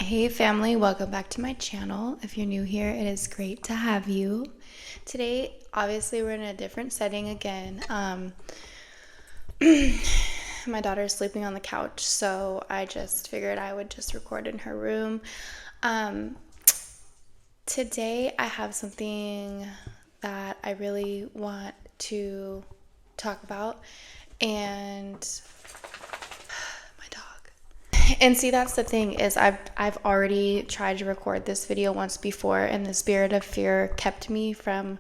Hey family, welcome back to my channel. If you're new here, it is great to have you. Today, obviously, we're in a different setting again. My daughter's sleeping on the couch, so I just figured I would just record in her room. Today, I have something that I really want to talk about, and And see, that's the thing is I've already tried to record this video once before, and the spirit of fear kept me from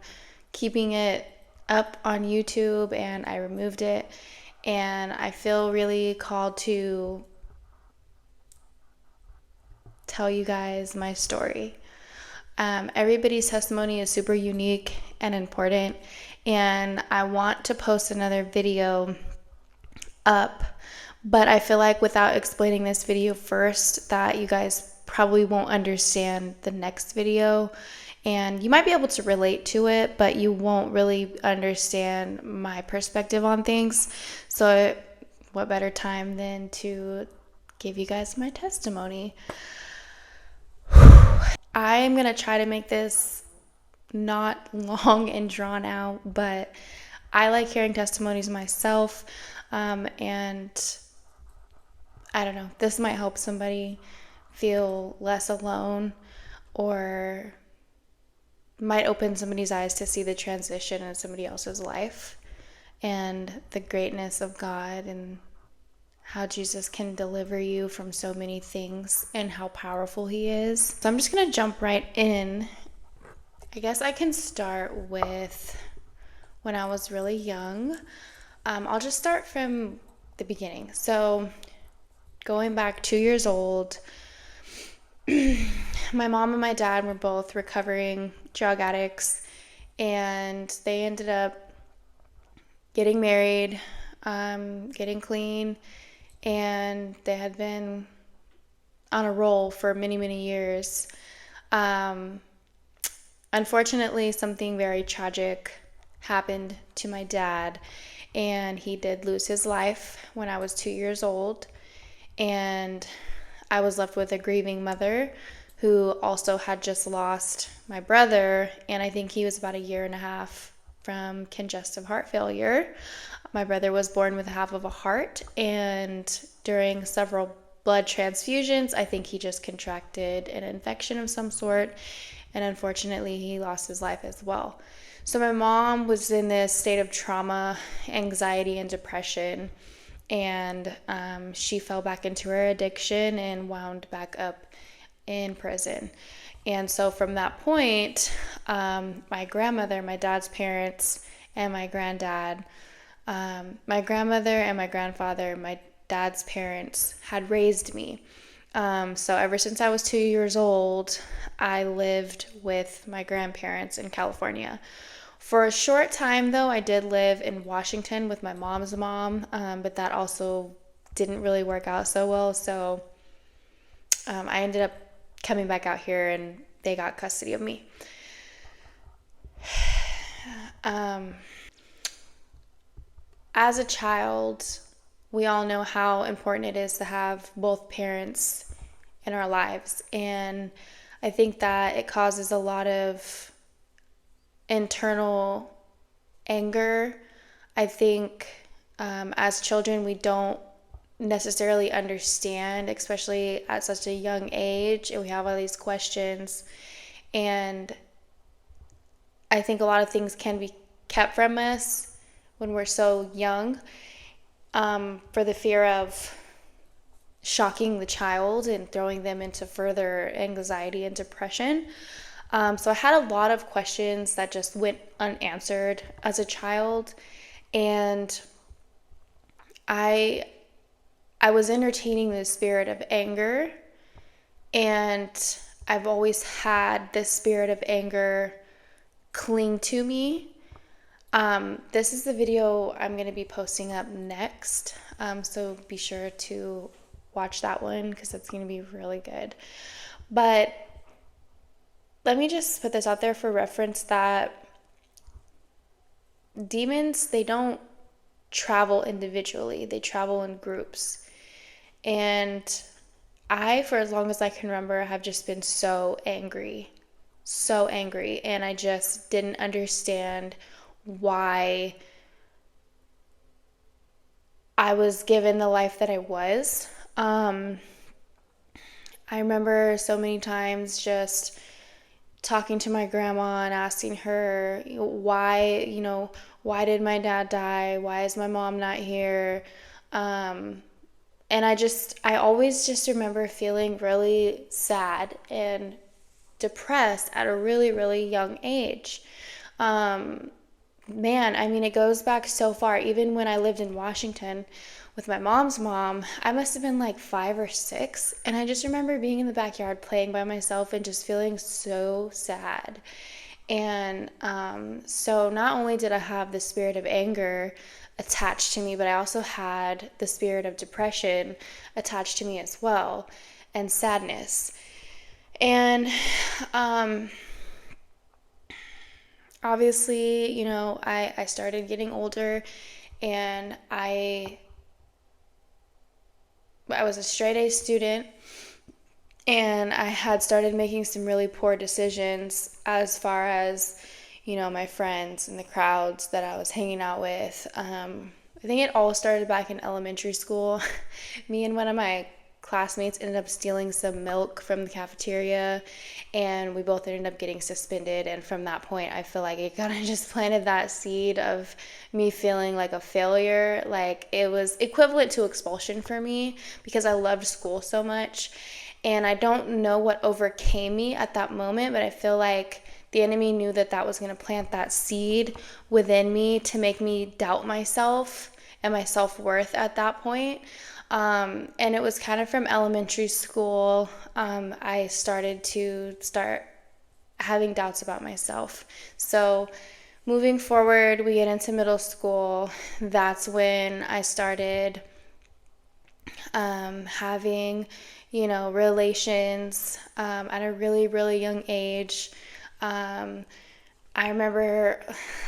keeping it up on YouTube, and I removed it. And I feel really called to tell you guys my story. Everybody's testimony is super unique and important, and I want to post another video up, but I feel like without explaining this video first, that you guys probably won't understand the next video, and you might be able to relate to it, but you won't really understand my perspective on things. So what better time than to give you guys my testimony. I'm gonna try to make this not long and drawn out, but I like hearing testimonies myself, and I don't know, this might help somebody feel less alone, or might open somebody's eyes to see the transition in somebody else's life and the greatness of God, and how Jesus can deliver you from so many things and how powerful he is. So I'm just gonna jump right in. I guess I can start with when I was really young. I'll just start from the beginning. So going back 2 years old, my mom and my dad were both recovering drug addicts, and they ended up getting married, getting clean, and they had been on a roll for many, many years. Unfortunately, something very tragic happened to my dad, and he did lose his life when I was 2 years old. And I was left with a grieving mother who also had just lost my brother, and I think he was about a year and a half from congestive heart failure. My brother was born with half of a heart, and during several blood transfusions, I think he just contracted an infection of some sort, and unfortunately, he lost his life as well. So my mom was in this state of trauma, anxiety, and depression, and she fell back into her addiction and wound back up in prison. And so from that point, my grandmother, my dad's parents, and my granddad, my grandmother and my grandfather, my dad's parents, had raised me. So ever since I was 2 years old, I lived with my grandparents in California. For a short time, though, I did live in Washington with my mom's mom, but that also didn't really work out so well. So I ended up coming back out here, and they got custody of me. As a child, we all know how important it is to have both parents in our lives, and I think that it causes a lot of internal anger. I think as children, we don't necessarily understand, especially at such a young age, and we have all these questions, and I think a lot of things can be kept from us when we're so young, for the fear of shocking the child and throwing them into further anxiety and depression. So I had a lot of questions that just went unanswered as a child, and I was entertaining the spirit of anger, and I've always had this spirit of anger cling to me. This is the video I'm going to be posting up next, so be sure to watch that one because it's going to be really good. But let me just put this out there for reference that demons, they don't travel individually, they travel in groups. And I, for as long as I can remember, have just been so angry, and I just didn't understand why I was given the life that I was. I remember so many times just talking to my grandma and asking her, why did my dad die? Why is my mom not here? Um, and I always just remember feeling really sad and depressed at a really, really young age. Um, Man, I mean, it goes back so far. Even when I lived in Washington with my mom's mom, I must have been like 5 or 6. And I just remember being in the backyard playing by myself and just feeling so sad. And so not only did I have the spirit of anger attached to me, but I also had the spirit of depression attached to me as well, and sadness. And um, obviously, I started getting older, and I was a straight A student, and I had started making some really poor decisions as far as, my friends and the crowds that I was hanging out with. I think it all started back in elementary school. Me and one of my classmates ended up stealing some milk from the cafeteria, and we both ended up getting suspended. And from that point, I feel like it kind of just planted that seed of me feeling like a failure. Like, it was equivalent to expulsion for me because I loved school so much. And I don't know what overcame me at that moment, but I feel like the enemy knew that that was going to plant that seed within me to make me doubt myself and my self-worth at that point. And it was kind of from elementary school. I started having doubts about myself. So moving forward, we get into middle school. That's when I started having, relations at a really, really young age. I remember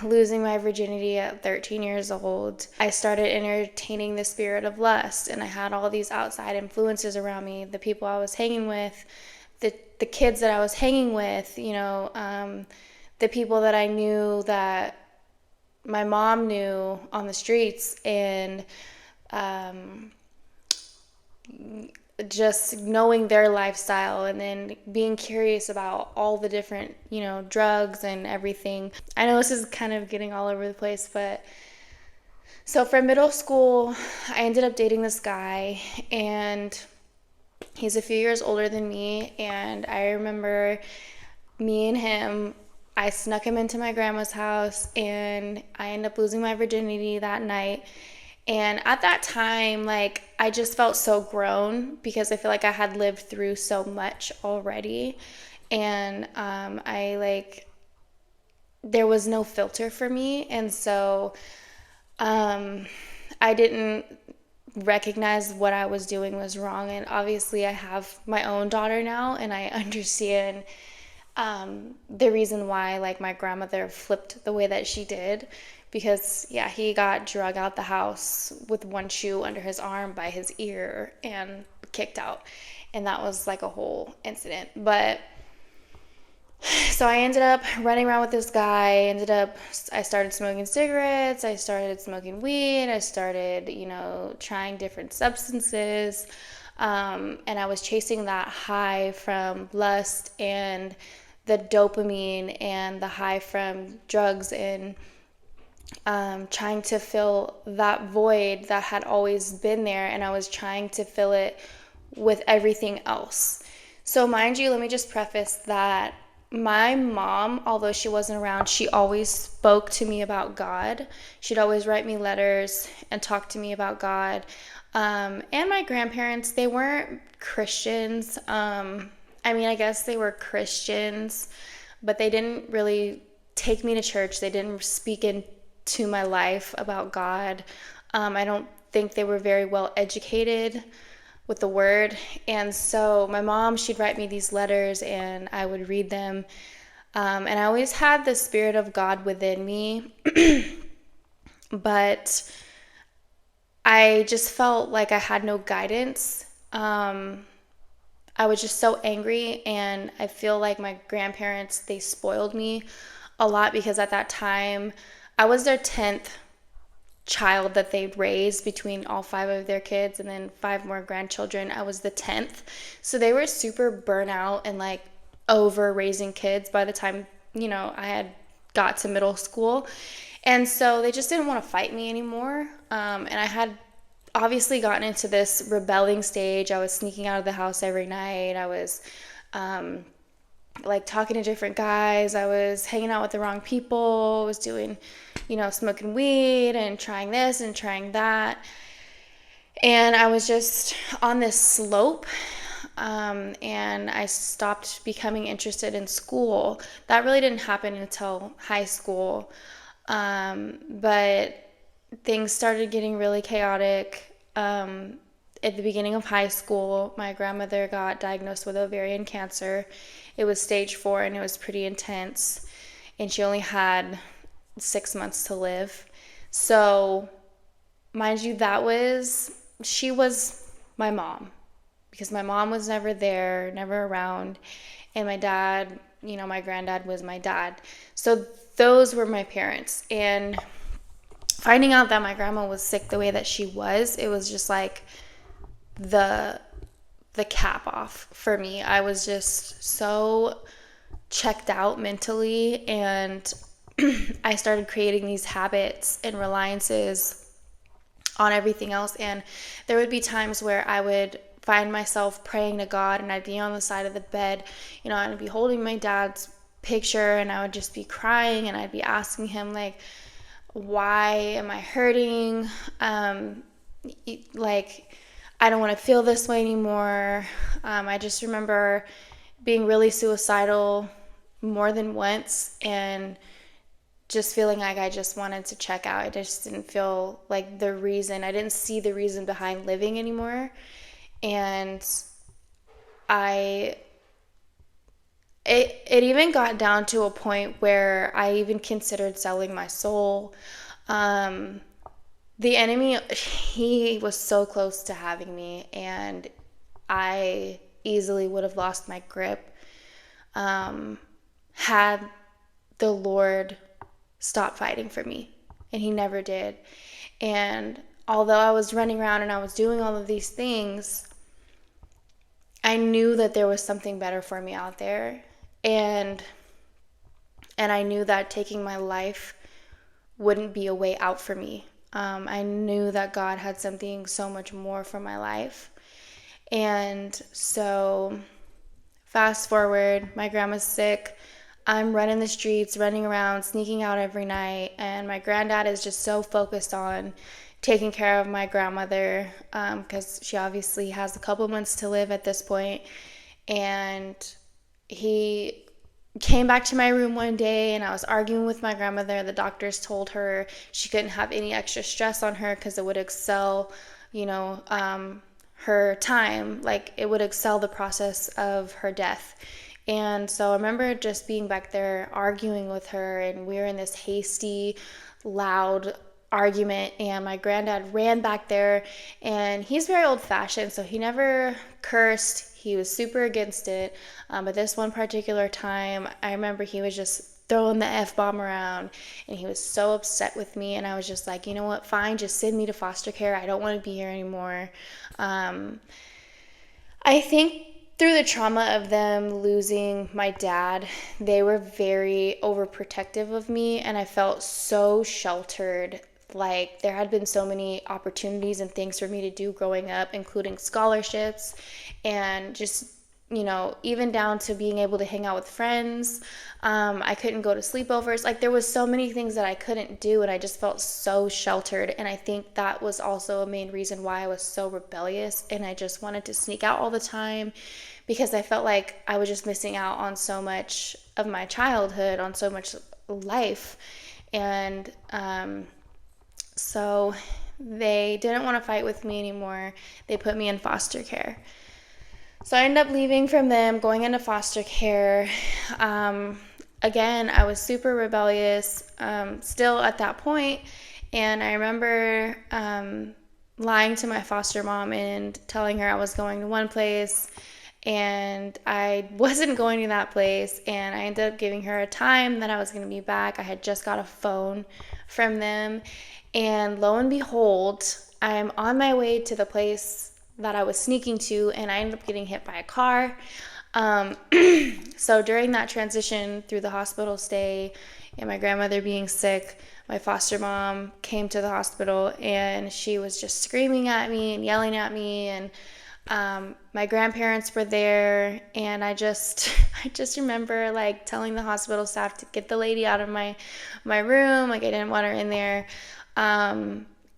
losing my virginity at 13 years old. I started entertaining the spirit of lust, and I had all these outside influences around me, the people I was hanging with, the kids that I was hanging with, the people that I knew that my mom knew on the streets, and just knowing their lifestyle, and then being curious about all the different, drugs and everything. I know this is kind of getting all over the place, but so from middle school, I ended up dating this guy, and he's a few years older than me. And I remember me and him, I snuck him into my grandma's house, and I ended up losing my virginity that night. And at that time, like, I just felt so grown because I feel like I had lived through so much already. And there was no filter for me. And so I didn't recognize what I was doing was wrong. And obviously, I have my own daughter now, and I understand the reason why, like, my grandmother flipped the way that she did, because he got drug out the house with one shoe under his arm by his ear and kicked out, and that was like a whole incident. But so I ended up running around with this guy. I started smoking cigarettes, I started smoking weed, I started, trying different substances. And I was chasing that high from lust and the dopamine and the high from drugs, and trying to fill that void that had always been there, and I was trying to fill it with everything else. So mind you, let me just preface that my mom, although she wasn't around, she always spoke to me about God. She'd always write me letters and talk to me about God. And my grandparents, they weren't Christians. I guess they were Christians, but they didn't really take me to church. They didn't speak into my life about God. I don't think they were very well educated with the word. And so my mom, she'd write me these letters, and I would read them. And I always had the Spirit of God within me, but I just felt like I had no guidance. I was just so angry, and I feel like my grandparents, they spoiled me a lot because at that time I was their 10th child that they'd raised between all 5 of their kids and then 5 more grandchildren. I was the 10th. So they were super burnt out and like over raising kids by the time, I had got to middle school. And so they just didn't want to fight me anymore. And I had obviously gotten into this rebelling stage. I was sneaking out of the house every night. I was like talking to different guys. I was hanging out with the wrong people. I was doing, smoking weed and trying this and trying that. And I was just on this slope. And I stopped becoming interested in school. That really didn't happen until high school. But things started getting really chaotic. At the beginning of high school, my grandmother got diagnosed with ovarian cancer. It was stage 4 and it was pretty intense. And she only had 6 months to live. So, mind you, she was my mom. Because my mom was never there, never around. And my dad, my granddad was my dad. So those were my parents. And finding out that my grandma was sick the way that she was, it was just like the cap off for me. I was just so checked out mentally, and I started creating these habits and reliances on everything else. And there would be times where I would find myself praying to God, and I'd be on the side of the bed, I'd be holding my dad's picture, and I would just be crying, and I'd be asking him, like, why am I hurting? Like, I don't want to feel this way anymore. I just remember being really suicidal more than once, and just feeling like I just wanted to check out. I just didn't feel like I didn't see the reason behind living anymore. And it even got down to a point where I even considered selling my soul. The enemy, he was so close to having me, and I easily would have lost my grip had the Lord stopped fighting for me, and he never did. And although I was running around and I was doing all of these things, I knew that there was something better for me out there, and I knew that taking my life wouldn't be a way out for me. I knew that God had something so much more for my life. And so fast forward, my grandma's sick. I'm running the streets, running around, sneaking out every night, and my granddad is just so focused on taking care of my grandmother because she obviously has a couple months to live at this point. And he came back to my room one day, and I was arguing with my grandmother. The doctors told her she couldn't have any extra stress on her because it would excel, her time. Like, it would excel the process of her death. And so I remember just being back there arguing with her, and we were in this hasty, loud argument, and my granddad ran back there, and he's very old-fashioned, so he never cursed. He was super against it, but this one particular time, I remember he was just throwing the F-bomb around, and he was so upset with me, and I was just like, you know what, fine, just send me to foster care. I don't want to be here anymore. I think through the trauma of them losing my dad, they were very overprotective of me, and I felt so sheltered. Like, there had been so many opportunities and things for me to do growing up, including scholarships and just, even down to being able to hang out with friends. I couldn't go to sleepovers. Like, there was so many things that I couldn't do, and I just felt so sheltered. And I think that was also a main reason why I was so rebellious, and I just wanted to sneak out all the time, because I felt like I was just missing out on so much of my childhood, on so much life. And so they didn't want to fight with me anymore. They put me in foster care. So I ended up leaving from them, going into foster care. Again, I was super rebellious still at that point. And I remember lying to my foster mom and telling her I was going to one place and I wasn't going to that place, and I ended up giving her a time that I was going to be back. I had just got a phone from them, and lo and behold, I'm on my way to the place that I was sneaking to, and I ended up getting hit by a car. So during that transition through the hospital stay and my grandmother being sick, my foster mom came to the hospital, and she was just screaming at me and yelling at me, and my grandparents were there, and I just remember like telling the hospital staff to get the lady out of my room. Like, I didn't want her in there.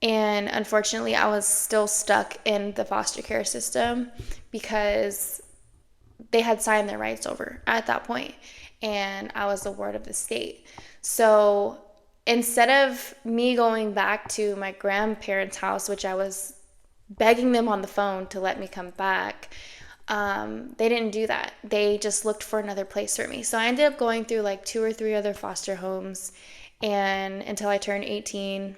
And unfortunately, I was still stuck in the foster care system because they had signed their rights over at that point, and I was the ward of the state. So instead of me going back to my grandparents' house, which I was begging them on the phone to let me come back, they didn't do that. They just looked for another place for me. So I ended up going through like 2 or 3 other foster homes, and until I turned 18.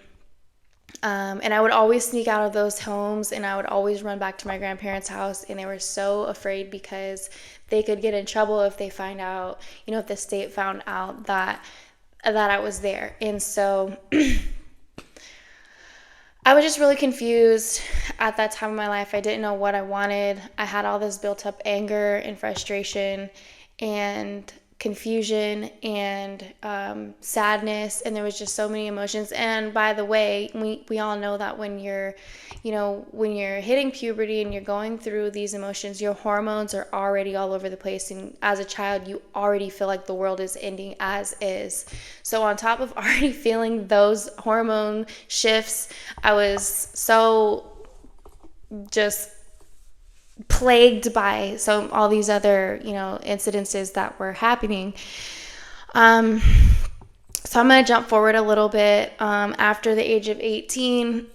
And I would always sneak out of those homes, and I would always run back to my grandparents' house, and they were so afraid because they could get in trouble if they find out, if the state found out that I was there. And so I was just really confused at that time of my life. I didn't know what I wanted. I had all this built up anger and frustration and confusion and sadness, and there was just so many emotions. And by the way, we all know that when you're hitting puberty and you're going through these emotions, your hormones are already all over the place, and as a child you already feel like the world is ending as is. So on top of already feeling those hormone shifts, I was so just plagued by all these other incidences that were happening. So I'm going to jump forward a little bit. After the age of 18,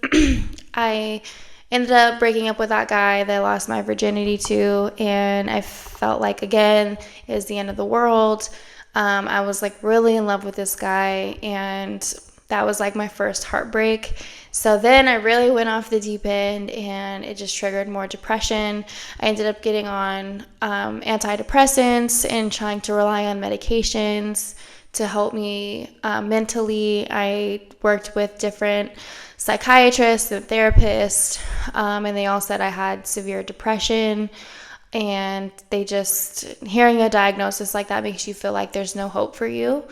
I ended up breaking up with that guy that I lost my virginity to, and I felt like, again, it was the end of the world. I was like really in love with this guy, and that was like my first heartbreak. So then I really went off the deep end, and it just triggered more depression. I ended up getting on antidepressants and trying to rely on medications to help me mentally. I worked with different psychiatrists and therapists, and they all said I had severe depression. And hearing a diagnosis like that makes you feel like there's no hope for you.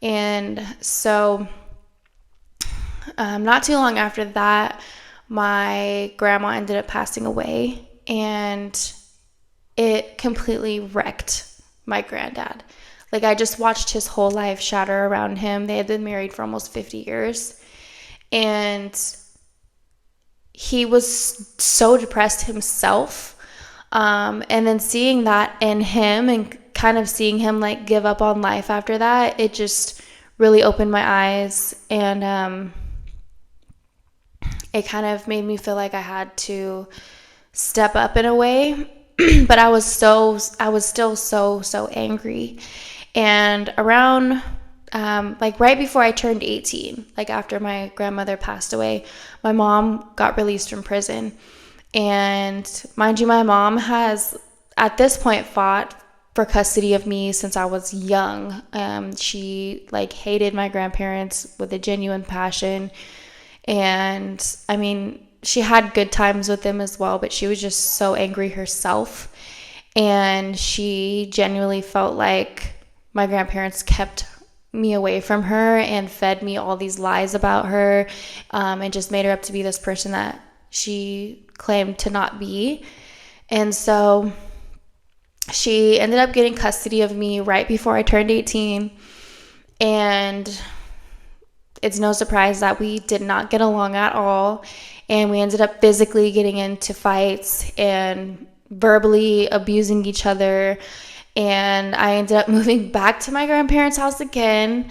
And so not too long after that, my grandma ended up passing away, and it completely wrecked my granddad. Like, I just watched his whole life shatter around him. They had been married for almost 50 years, and he was so depressed himself. And then seeing that in him and kind of seeing him like give up on life after that, it just really opened my eyes, and it kind of made me feel like I had to step up in a way. But I was still so angry. And around like right before I turned 18, like after my grandmother passed away, my mom got released from prison. And mind you, my mom has at this point fought for custody of me since I was young. She like hated my grandparents with a genuine passion. And I mean, she had good times with them as well, but she was just so angry herself. And she genuinely felt like my grandparents kept me away from her and fed me all these lies about her, and just made her up to be this person that she claimed to not be. And so she ended up getting custody of me right before I turned 18. And it's no surprise that we did not get along at all. And we ended up physically getting into fights and verbally abusing each other. And I ended up moving back to my grandparents' house again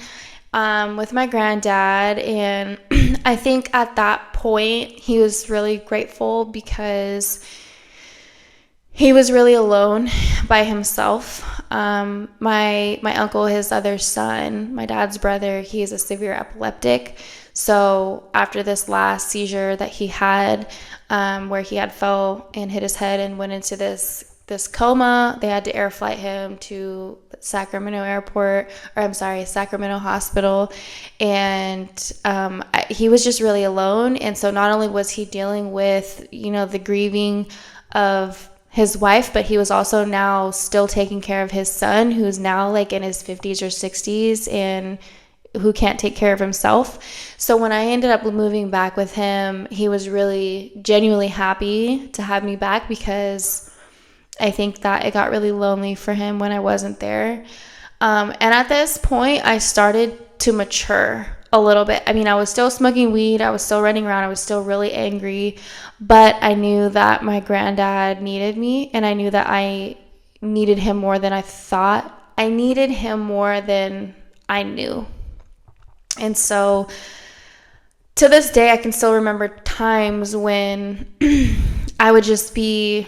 with my granddad. And I think at that point, he was really grateful because he was really alone by himself. My uncle, his other son, my dad's brother, he is a severe epileptic. So after this last seizure that he had, where he had fell and hit his head and went into this this coma. They had to air flight him to Sacramento Hospital. And he was just really alone. And so not only was he dealing with, the grieving of his wife, but he was also now still taking care of his son, who's now like in his 50s or 60s and who can't take care of himself. So when I ended up moving back with him, he was really genuinely happy to have me back, because I think that it got really lonely for him when I wasn't there. And at this point, I started to mature a little bit. I mean, I was still smoking weed. I was still running around. I was still really angry. But I knew that my granddad needed me, and I knew that I needed him more than I thought. I needed him more than I knew. And so to this day, I can still remember times when I would just be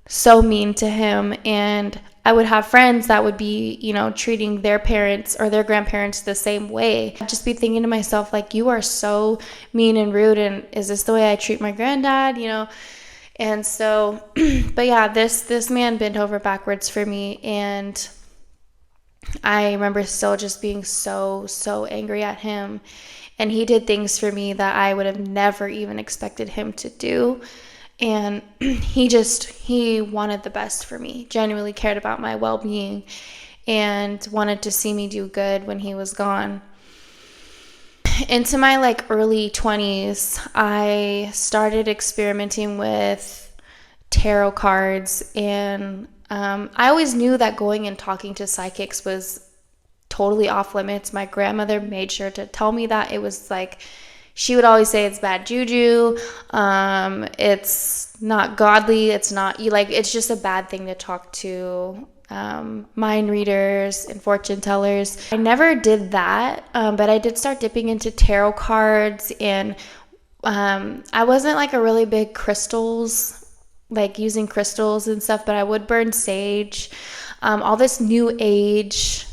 so mean to him, and I would have friends that would be, treating their parents or their grandparents the same way. I'd just be thinking to myself, like, you are so mean and rude, and is this the way I treat my granddad, And so, but yeah, this man bent over backwards for me, and I remember still just being so angry at him. And he did things for me that I would have never even expected him to do. And he wanted the best for me, genuinely cared about my well-being, and wanted to see me do good when he was gone. Into my early 20s, I started experimenting with tarot cards, and I always knew that going and talking to psychics was totally off limits. My grandmother made sure to tell me that. It was she would always say it's bad juju, it's not godly, it's not, it's just a bad thing to talk to mind readers and fortune tellers. I never did that, but I did start dipping into tarot cards, and I wasn't a really big crystals, using crystals and stuff, but I would burn sage. All this new age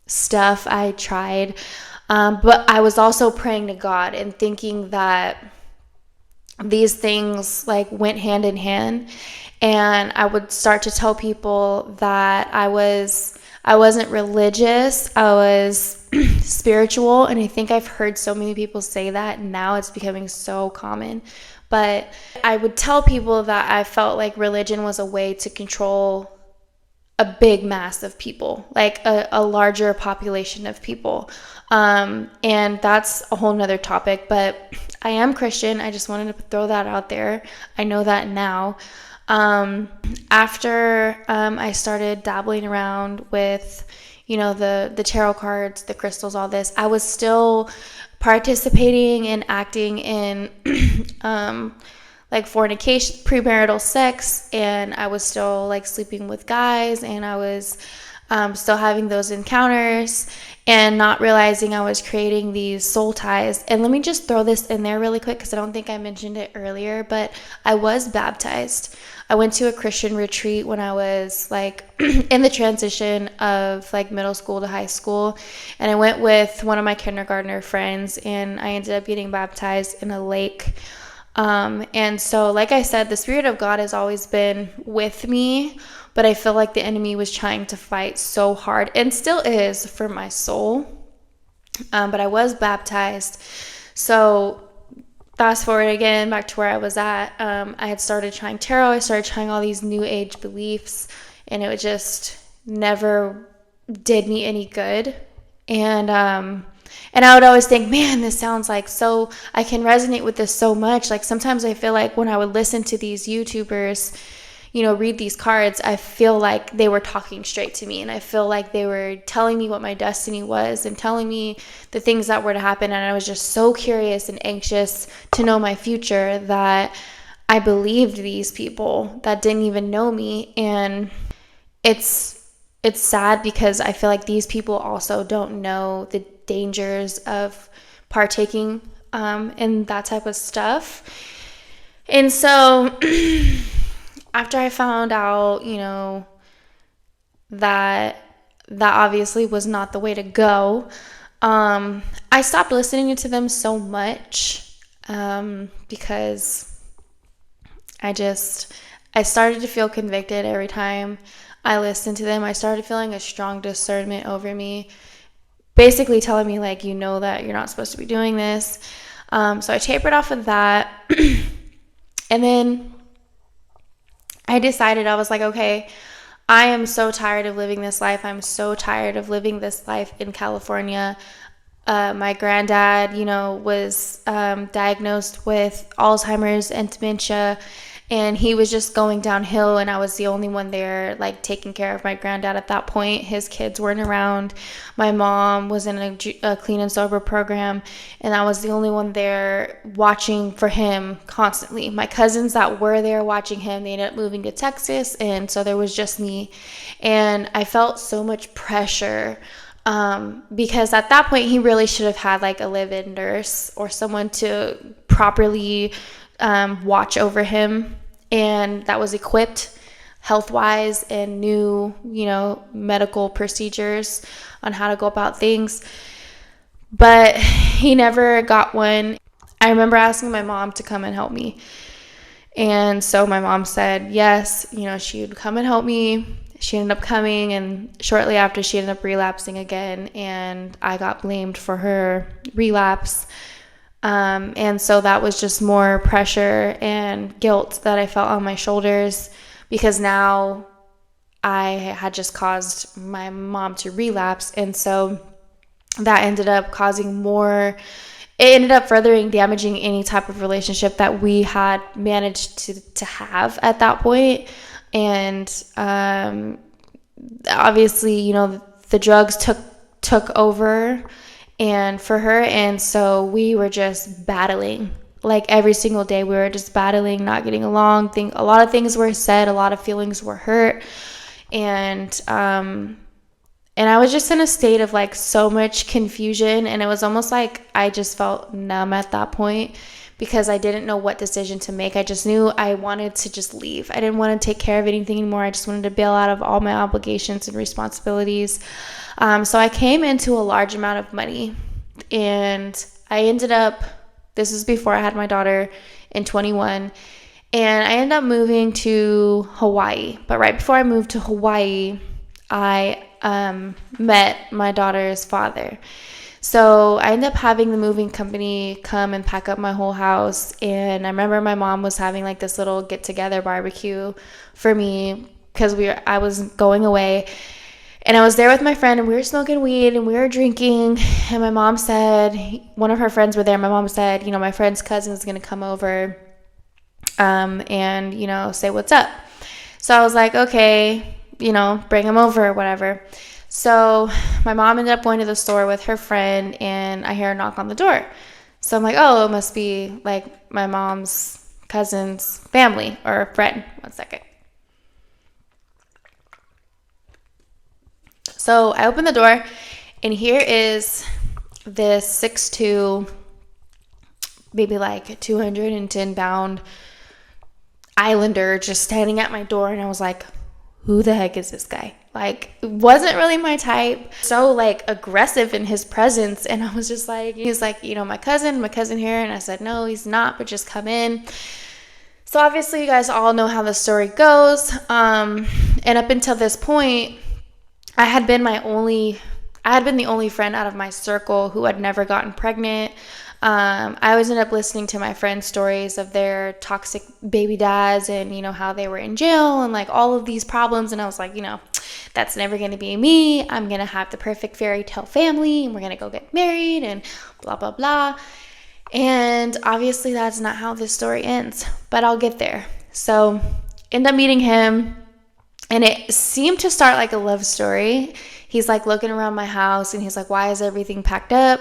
stuff I tried, but I was also praying to God and thinking that these things went hand in hand. And I would start to tell people that I wasn't religious, I was spiritual. And I think I've heard so many people say that, and now it's becoming so common. But I would tell people that I felt like religion was a way to control a big mass of people, a larger population of people. And that's a whole nother topic, but I am Christian. I just wanted to throw that out there. I know that now. After I started dabbling around with, the tarot cards, the crystals, all this, I was still participating and acting in fornication, premarital sex, and I was still sleeping with guys, and I was still having those encounters and not realizing I was creating these soul ties. And let me just throw this in there really quick, because I don't think I mentioned it earlier, but I was baptized. I went to a Christian retreat when I was in the transition of middle school to high school, and I went with one of my kindergartner friends, and I ended up getting baptized in a lake. And so, like I said, the Spirit of God has always been with me, but I feel like the enemy was trying to fight so hard, and still is, for my soul. But I was baptized. So fast forward again back to where I was at. I had started trying tarot. I started trying all these new age beliefs, and it just never did me any good. And I would always think, man, this sounds so, I can resonate with this so much. Sometimes I feel like when I would listen to these YouTubers, read these cards, I feel like they were talking straight to me, and I feel like they were telling me what my destiny was and telling me the things that were to happen. And I was just so curious and anxious to know my future that I believed these people that didn't even know me. And it's sad, because I feel like these people also don't know the dangers of partaking in that type of stuff. And so after I found out, that obviously was not the way to go, I stopped listening to them so much, because I I started to feel convicted every time I listened to them. I started feeling a strong discernment over me, basically telling me, like, you know that you're not supposed to be doing this. So I tapered off of that. And then I decided, I was like, okay, I am so tired of living this life. I'm so tired of living this life in California. My granddad, was diagnosed with Alzheimer's and dementia, and he was just going downhill, and I was the only one there, like, taking care of my granddad at that point. His kids weren't around. My mom was in a clean and sober program, and I was the only one there watching for him constantly. My cousins that were there watching him, they ended up moving to Texas, and so there was just me, and I felt so much pressure because at that point he really should have had like a live-in nurse or someone to properly watch over him, and that was equipped health-wise and knew, medical procedures on how to go about things. But he never got one. I remember asking my mom to come and help me. And so my mom said yes, she would come and help me. She ended up coming, and shortly after she ended up relapsing again, and I got blamed for her relapse. And so that was just more pressure and guilt that I felt on my shoulders, because now I had just caused my mom to relapse. And so that ended up causing more, it ended up furthering damaging any type of relationship that we had managed to have at that point. And obviously, the drugs took over and for her, and so we were just battling. Like every single day we were just battling, not getting along. A lot of things were said, a lot of feelings were hurt, and I was just in a state of like so much confusion, and it was almost like I just felt numb at that point, because I didn't know what decision to make. I just knew I wanted to just leave. I didn't want to take care of anything anymore. I just wanted to bail out of all my obligations and responsibilities. So I came into a large amount of money, and I ended up, this was before I had my daughter in 21, and I ended up moving to Hawaii. But right before I moved to Hawaii, I met my daughter's father. So I ended up having the moving company come and pack up my whole house. And I remember my mom was having like this little get-together barbecue for me, because I was going away. And I was there with my friend, and we were smoking weed and we were drinking. And my mom said, one of her friends were there. My mom said, my friend's cousin is going to come over and, say what's up. So I was like, okay, bring him over or whatever. So my mom ended up going to the store with her friend, and I hear a knock on the door. So I'm like, oh, it must be like my mom's cousin's family or friend. One second. So I open the door, and here is this 6'2", maybe like 210-pound islander just standing at my door, and I was like, who the heck is this guy? Like, it wasn't really my type. So like aggressive in his presence, and I was just like, he's like, my cousin here, and I said, no, he's not, but just come in. So obviously you guys all know how the story goes. And up until this point, I had been the only friend out of my circle who had never gotten pregnant. I always ended up listening to my friends' stories of their toxic baby dads and, how they were in jail and like all of these problems. And I was like, that's never going to be me. I'm going to have the perfect fairy tale family, and we're going to go get married and blah, blah, blah. And obviously that's not how this story ends, but I'll get there. So end up meeting him, and it seemed to start like a love story. He's like looking around my house, and he's like, why is everything packed up?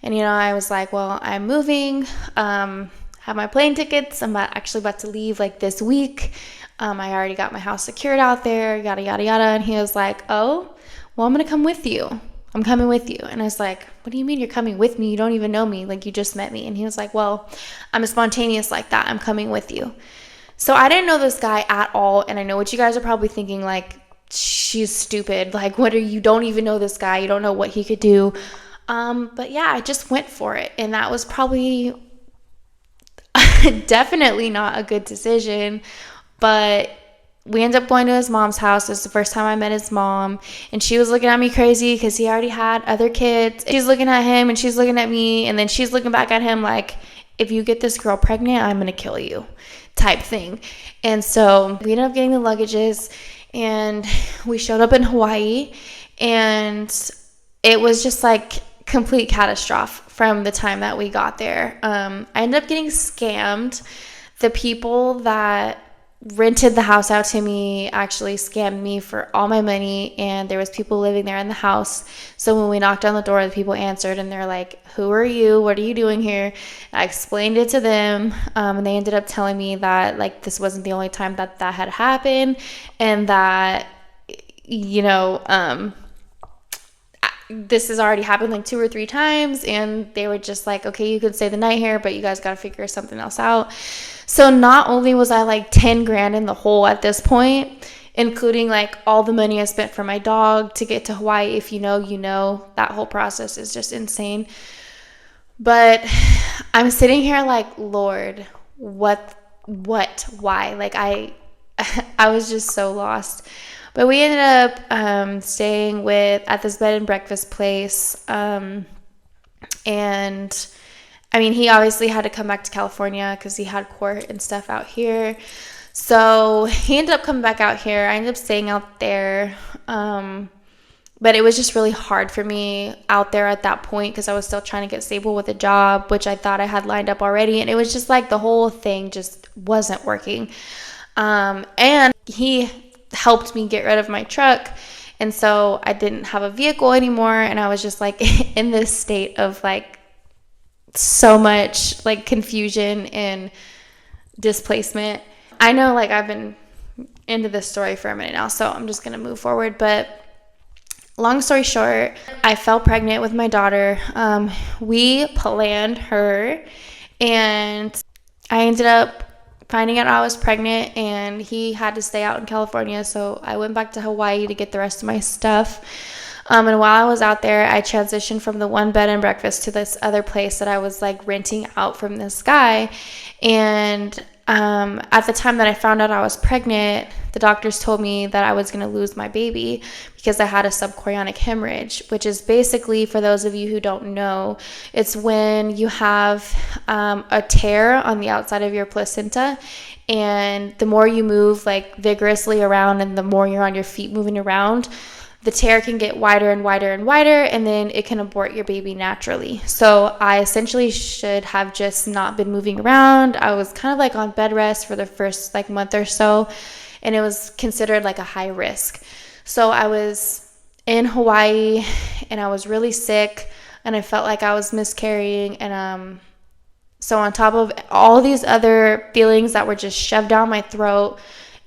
And, I was like, well, I'm moving, have my plane tickets. I'm actually about to leave like this week. I already got my house secured out there, yada, yada, yada. And he was like, oh, well, I'm going to come with you. I'm coming with you. And I was like, what do you mean you're coming with me? You don't even know me. Like, you just met me. And he was like, well, I'm spontaneous like that. I'm coming with you. So I didn't know this guy at all. And I know what you guys are probably thinking, like, she's stupid. Like, you don't even know this guy. You don't know what he could do. But yeah, I just went for it. And that was probably definitely not a good decision. But we ended up going to his mom's house. It was the first time I met his mom, and she was looking at me crazy because he already had other kids. She's looking at him and she's looking at me, and then she's looking back at him like, if you get this girl pregnant, I'm gonna kill you type thing. And so we ended up getting the luggages, and we showed up in Hawaii, and it was just like complete catastrophe from the time that we got there. I ended up getting scammed. The people that rented the house out to me actually scammed me for all my money, and there was people living there in the house. So when we knocked on the door, the people answered, and they're like, who are you? What are you doing here? I explained it to them, and they ended up telling me that like this wasn't the only time that had happened, and that this has already happened like 2 or 3 times, and they were just like, okay, you can stay the night here, but you guys got to figure something else out. So not only was I like 10 grand in the hole at this point, including like all the money I spent for my dog to get to Hawaii. If you know, that whole process is just insane. But I'm sitting here like, Lord, what, why? Like I was just so lost. But we ended up staying at this bed and breakfast place. And I mean, he obviously had to come back to California because he had court and stuff out here. So he ended up coming back out here. I ended up staying out there. But it was just really hard for me out there at that point because I was still trying to get stable with a job, which I thought I had lined up already. And it was just like the whole thing just wasn't working. And he helped me get rid of my truck, and so I didn't have a vehicle anymore, and I was just like in this state of like so much like confusion and displacement. I know like I've been into this story for a minute now, so I'm just gonna move forward. But long story short, I fell pregnant with my daughter. We planned her, and I ended up finding out I was pregnant, and he had to stay out in California, so I went back to Hawaii to get the rest of my stuff. And while I was out there, I transitioned from the one bed and breakfast to this other place that I was like renting out from this guy. And at the time that I found out I was pregnant, the doctors told me that I was going to lose my baby because I had a subchorionic hemorrhage, which is basically, for those of you who don't know, it's when you have a tear on the outside of your placenta, and the more you move like vigorously around and the more you're on your feet moving around, the tear can get wider and wider and wider, and then it can abort your baby naturally. So I essentially should have just not been moving around. I was kind of like on bed rest for the first like month or so, and it was considered like a high risk. So I was in Hawaii, and I was really sick, and I felt like I was miscarrying. And so on top of all these other feelings that were just shoved down my throat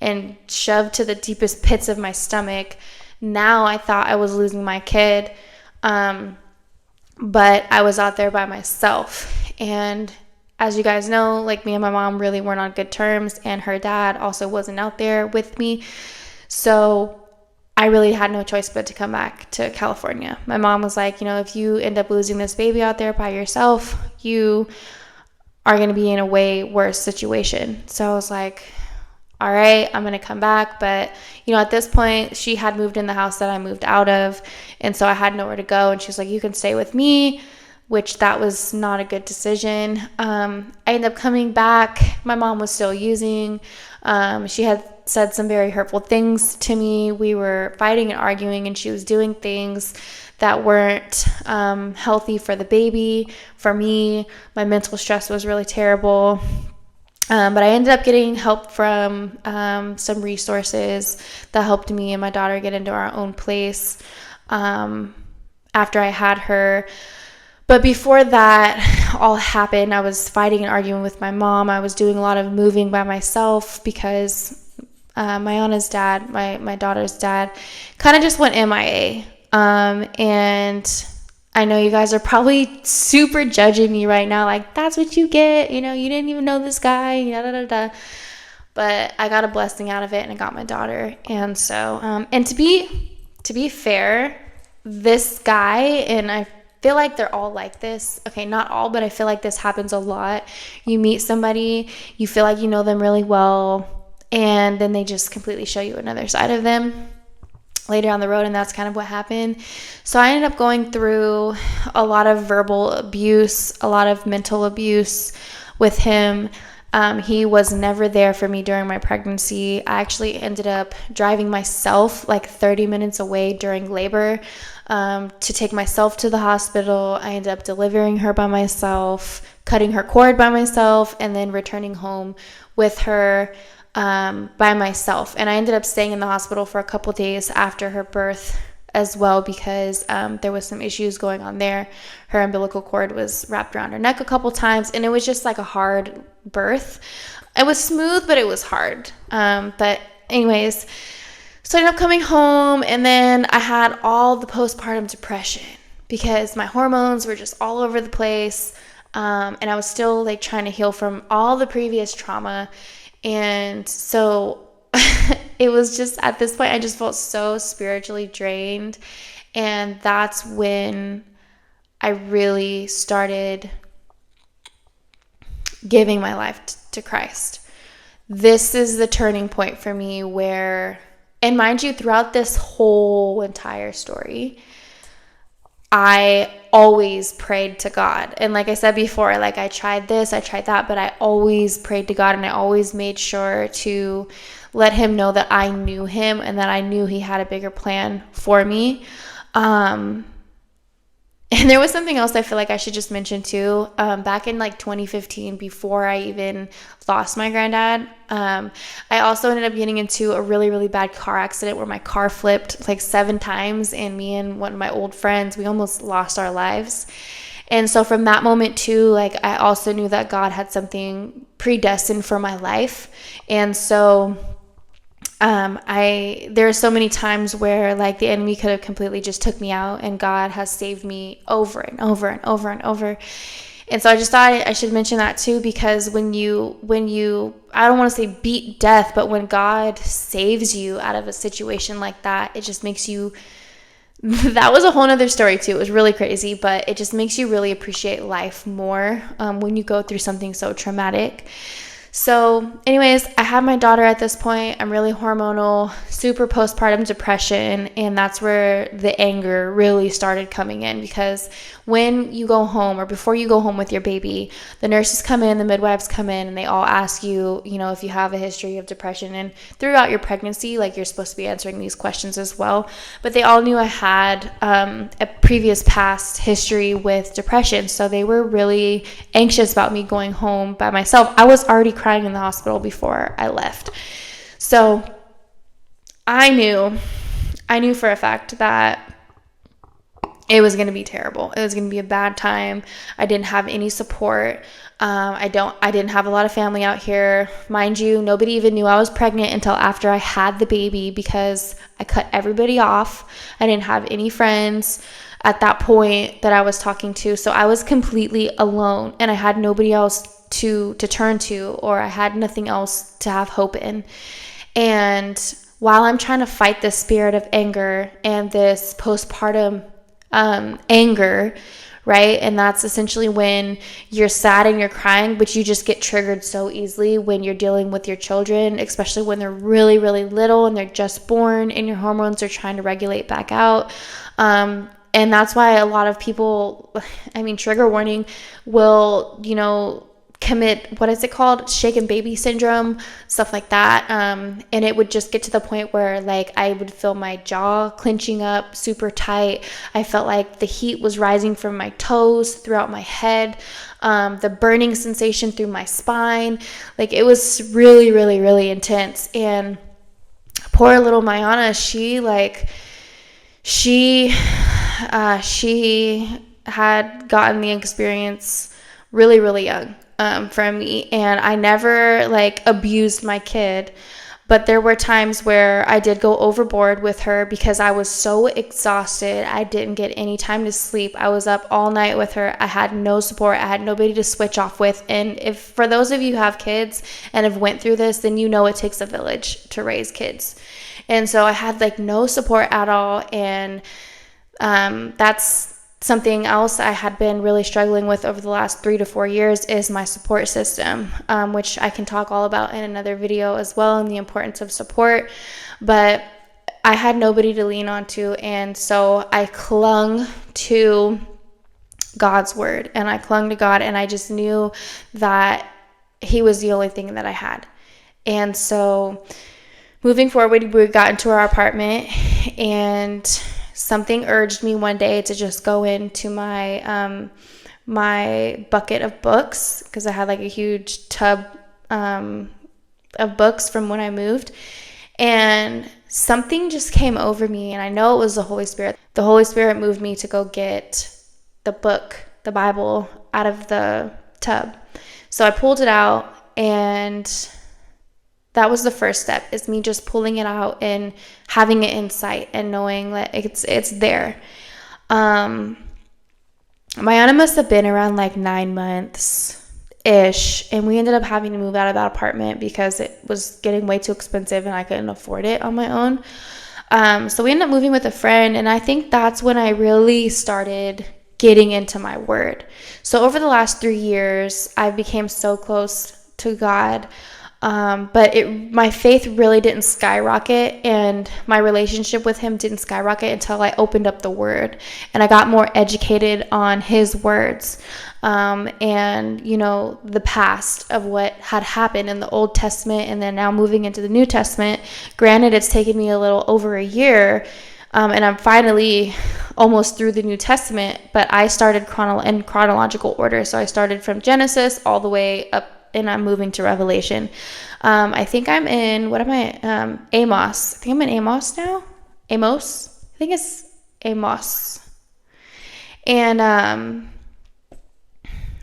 and shoved to the deepest pits of my stomach, now I thought I was losing my kid. But I was out there by myself. And as you guys know, like, me and my mom really weren't on good terms, and her dad also wasn't out there with me. So I really had no choice but to come back to California. My mom was like, if you end up losing this baby out there by yourself, you are going to be in a way worse situation. So I was like, all right, I'm going to come back. But, at this point, she had moved in the house that I moved out of, and so I had nowhere to go. And she was like, you can stay with me, which that was not a good decision. I ended up coming back. My mom was still using. She had said some very hurtful things to me. We were fighting and arguing, and she was doing things that weren't healthy for the baby, for me. My mental stress was really terrible. But I ended up getting help from some resources that helped me and my daughter get into our own place after I had her. But before that all happened, I was fighting and arguing with my mom. I was doing a lot of moving by myself because my Anna's dad, my daughter's dad, kind of just went MIA. And I know you guys are probably super judging me right now, like, that's what you get, you didn't even know this guy, but I got a blessing out of it, and I got my daughter. And so, and to be fair, this guy, and I feel like they're all like this, okay, not all, but I feel like this happens a lot. You meet somebody, you feel like you know them really well, and then they just completely show you another side of them later on the road, and that's kind of what happened. So I ended up going through a lot of verbal abuse, a lot of mental abuse with him. He was never there for me during my pregnancy. I actually ended up driving myself like 30 minutes away during labor to take myself to the hospital. I ended up delivering her by myself, cutting her cord by myself, and then returning home with her by myself. And I ended up staying in the hospital for a couple days after her birth as well, because there was some issues going on there. Her umbilical cord was wrapped around her neck a couple times, and it was just like a hard birth. It was smooth, but it was hard. But anyways, so I ended up coming home, and then I had all the postpartum depression because my hormones were just all over the place, and I was still like trying to heal from all the previous trauma. And so it was just, at this point, I just felt so spiritually drained. And that's when I really started giving my life to Christ. This is the turning point for me where, and mind you, throughout this whole entire story, I always prayed to God. And like I said before, like I tried this, I tried that, but I always prayed to God, and I always made sure to let him know that I knew him and that I knew he had a bigger plan for me. And there was something else I feel like I should just mention too. Back in like 2015, before I even lost my granddad, I also ended up getting into a really, really bad car accident where my car flipped like 7 times, and me and one of my old friends, we almost lost our lives. And so from that moment too, like I also knew that God had something predestined for my life. And so there are so many times where like the enemy could have completely just took me out, and God has saved me over and over and over and over. And so I just thought I should mention that too, because when you, I don't want to say beat death, but when God saves you out of a situation like that, it just makes you, that was a whole nother story too. It was really crazy, but it just makes you really appreciate life more when you go through something so traumatic. So anyways, I had my daughter at this point. I'm really hormonal, super postpartum depression, and that's where the anger really started coming in, because when you go home or before you go home with your baby, the nurses come in, the midwives come in, and they all ask you, if you have a history of depression. And throughout your pregnancy, like you're supposed to be answering these questions as well. But they all knew I had a previous past history with depression. So they were really anxious about me going home by myself. I was already crying in the hospital before I left. So I knew for a fact that it was going to be terrible. It was going to be a bad time. I didn't have any support. I didn't have a lot of family out here. Mind you, nobody even knew I was pregnant until after I had the baby, because I cut everybody off. I didn't have any friends at that point that I was talking to. So I was completely alone, and I had nobody else to turn to, or I had nothing else to have hope in. And while I'm trying to fight this spirit of anger and this postpartum anger, right? And that's essentially when you're sad and you're crying, but you just get triggered so easily when you're dealing with your children, especially when they're really, really little and they're just born and your hormones are trying to regulate back out. And that's why a lot of people, trigger warning, will, commit, what is it called? Shaken baby syndrome, stuff like that. And it would just get to the point where like I would feel my jaw clenching up super tight. I felt like the heat was rising from my toes throughout my head, the burning sensation through my spine. Like it was really, really, really intense. And poor little Mayana, she had gotten the experience really, really young. From me, and I never like abused my kid, but there were times where I did go overboard with her because I was so exhausted. I didn't get any time to sleep. I was up all night with her. I had no support. I had nobody to switch off with. And if for those of you who have kids and have went through this, then you know it takes a village to raise kids. And so I had like no support at all, and that's Something else I had been really struggling with over the last 3 to 4 years is my support system, which I can talk all about in another video as well, and the importance of support. But I had nobody to lean on to, and so I clung to God's word, and I clung to God, and I just knew that he was the only thing that I had. And so moving forward, we got into our apartment, and something urged me one day to just go into my my bucket of books, because I had like a huge tub of books from when I moved, and something just came over me, and I know it was the Holy Spirit. The Holy Spirit moved me to go get the book, the Bible, out of the tub. So I pulled it out, and that was the first step, is me just pulling it out and having it in sight and knowing that it's there. My Anna must have been around like 9 months-ish, and we ended up having to move out of that apartment because it was getting way too expensive and I couldn't afford it on my own. So we ended up moving with a friend, and I think that's when I really started getting into my word. So over the last 3 years, I became so close to God. But my faith really didn't skyrocket, and my relationship with him didn't skyrocket until I opened up the word and I got more educated on his words, and the past of what had happened in the Old Testament, and then now moving into the New Testament. Granted, it's taken me a little over a year, and I'm finally almost through the New Testament, but I started in chronological order. So I started from Genesis all the way up, and I'm moving to Revelation. I think I'm in, Amos. I think I'm in Amos now. Amos? I think it's Amos. And,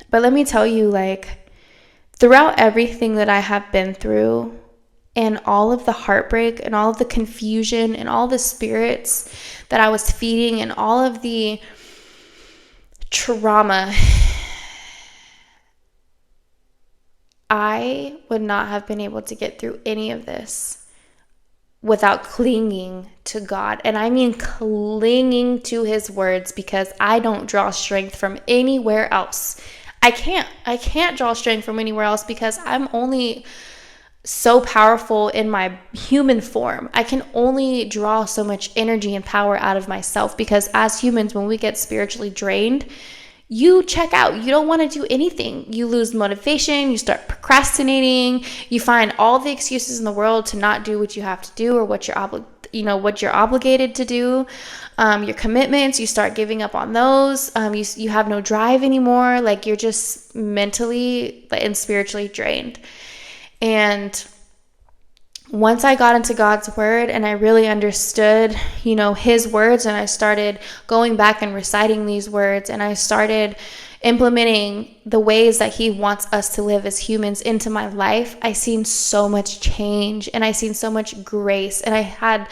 but let me tell you, like, throughout everything that I have been through, and all of the heartbreak and all of the confusion and all the spirits that I was feeding and all of the trauma, I would not have been able to get through any of this without clinging to God. And I mean clinging to his words, because I don't draw strength from anywhere else. I can't draw strength from anywhere else, because I'm only so powerful in my human form. I can only draw so much energy and power out of myself, because as humans, when we get spiritually drained, you check out. You don't want to do anything. You lose motivation. You start procrastinating. You find all the excuses in the world to not do what you have to do, or what you're obligated to do. Your commitments, you start giving up on those. You have no drive anymore. Like, you're just mentally and spiritually drained. And once I got into God's word and I really understood, his words, and I started going back and reciting these words, and I started implementing the ways that he wants us to live as humans into my life, I seen so much change, and I seen so much grace, and I had,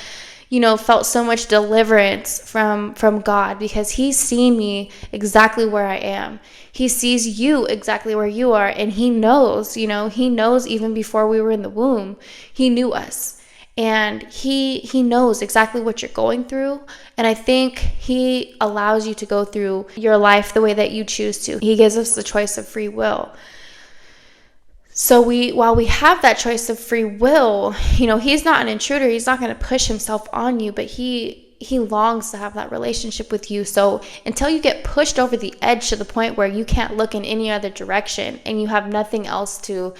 felt so much deliverance from God, because he's seen me exactly where I am. He sees you exactly where you are, and he knows, he knows even before we were in the womb. He knew us, and he knows exactly what you're going through. And I think he allows you to go through your life the way that you choose to. He gives us the choice of free will. So while we have that choice of free will, he's not an intruder. He's not going to push himself on you, but he longs to have that relationship with you. So until you get pushed over the edge to the point where you can't look in any other direction, and you have nothing else to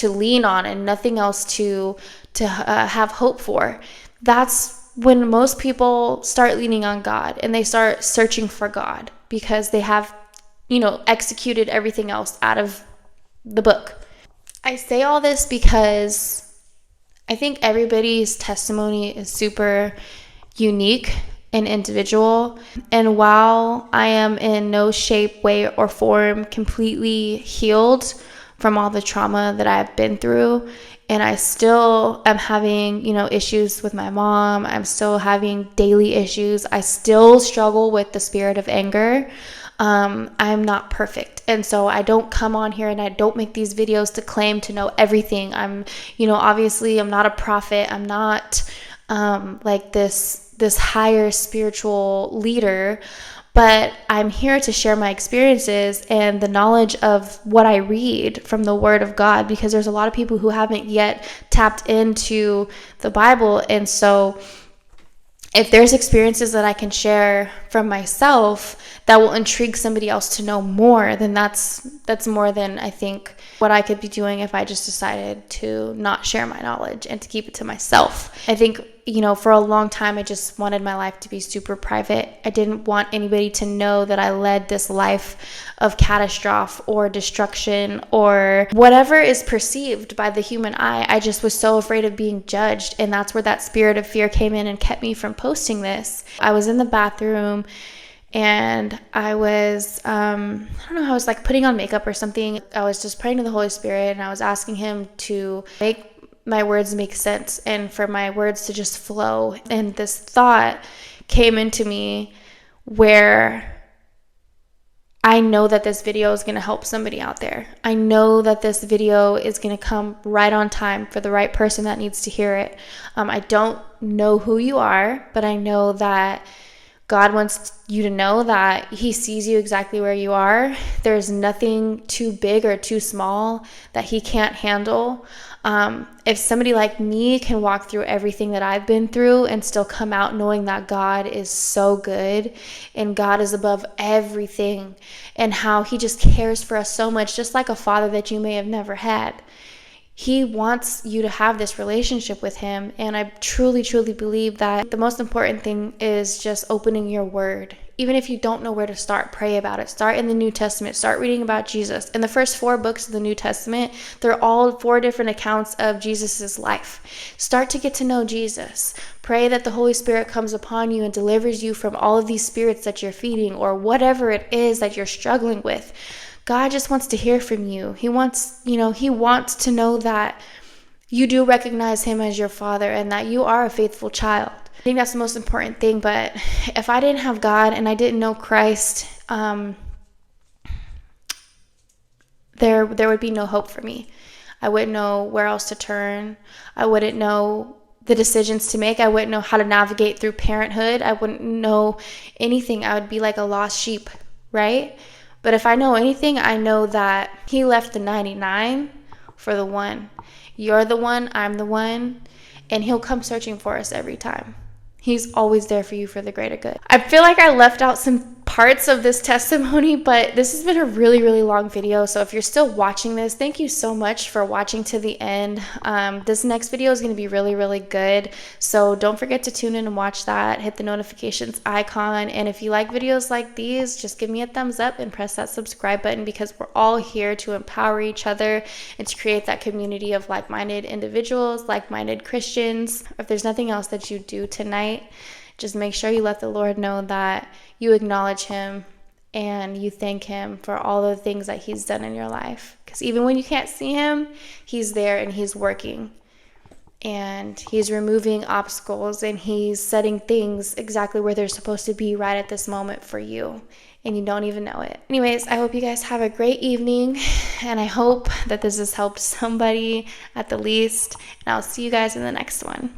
lean on, and nothing else to have hope for, that's when most people start leaning on God, and they start searching for God, because they have, executed everything else out of the book. I say all this because I think everybody's testimony is super unique and individual. And while I am in no shape, way, or form completely healed from all the trauma that I've been through, and I still am having, issues with my mom, I'm still having daily issues, I still struggle with the spirit of anger. I'm not perfect. And so I don't come on here and I don't make these videos to claim to know everything. I'm, obviously I'm not a prophet. I'm not like this higher spiritual leader, But I'm here to share my experiences and the knowledge of what I read from the Word of God, because there's a lot of people who haven't yet tapped into the Bible. And so if there's experiences that I can share from myself that will intrigue somebody else to know more, then that's more than I think what I could be doing if I just decided to not share my knowledge and to keep it to myself. I think, for a long time, I just wanted my life to be super private. I didn't want anybody to know that I led this life of catastrophe or destruction or whatever is perceived by the human eye. I just was so afraid of being judged. And that's where that spirit of fear came in and kept me from posting this. I was in the bathroom and I was, I was like putting on makeup or something. I was just praying to the Holy Spirit and I was asking him to make my words make sense and for my words to just flow. And this thought came into me where I know that this video is going to help somebody out there. I know that this video is going to come right on time for the right person that needs to hear it. I don't know who you are, but I know that God wants you to know that he sees you exactly where you are. There's nothing too big or too small that he can't handle. If somebody like me can walk through everything that I've been through and still come out knowing that God is so good and God is above everything and how he just cares for us so much, just like a father that you may have never had. He wants you to have this relationship with him. And I truly, truly believe that the most important thing is just opening your word. Even if you don't know where to start, pray about it. Start in the New Testament. Start reading about Jesus. In the first 4 books of the New Testament, they're all 4 different accounts of Jesus's life. Start to get to know Jesus. Pray that the Holy Spirit comes upon you and delivers you from all of these spirits that you're feeding or whatever it is that you're struggling with. God just wants to hear from you. He wants to know that you do recognize him as your father and that you are a faithful child. I think that's the most important thing. But if I didn't have God and I didn't know Christ, there would be no hope for me. I wouldn't know where else to turn. I wouldn't know the decisions to make. I wouldn't know how to navigate through parenthood. I wouldn't know anything. I would be like a lost sheep, right? But if I know anything, I know that he left the 99 for the one. You're the one, I'm the one, and he'll come searching for us every time. He's always there for you for the greater good. I feel like I left out some parts of this testimony, but this has been a really, really long video. So if you're still watching this, thank you so much for watching to the end. This next video is going to be really, really good. So don't forget to tune in and watch that. Hit the notifications icon. And if you like videos like these, just give me a thumbs up and press that subscribe button, because we're all here to empower each other and to create that community of like-minded individuals, like-minded Christians. If there's nothing else that you do tonight, just make sure you let the Lord know that you acknowledge him and you thank him for all the things that he's done in your life. Because even when you can't see him, he's there and he's working. And he's removing obstacles and he's setting things exactly where they're supposed to be right at this moment for you. And you don't even know it. Anyways, I hope you guys have a great evening. And I hope that this has helped somebody at the least. And I'll see you guys in the next one.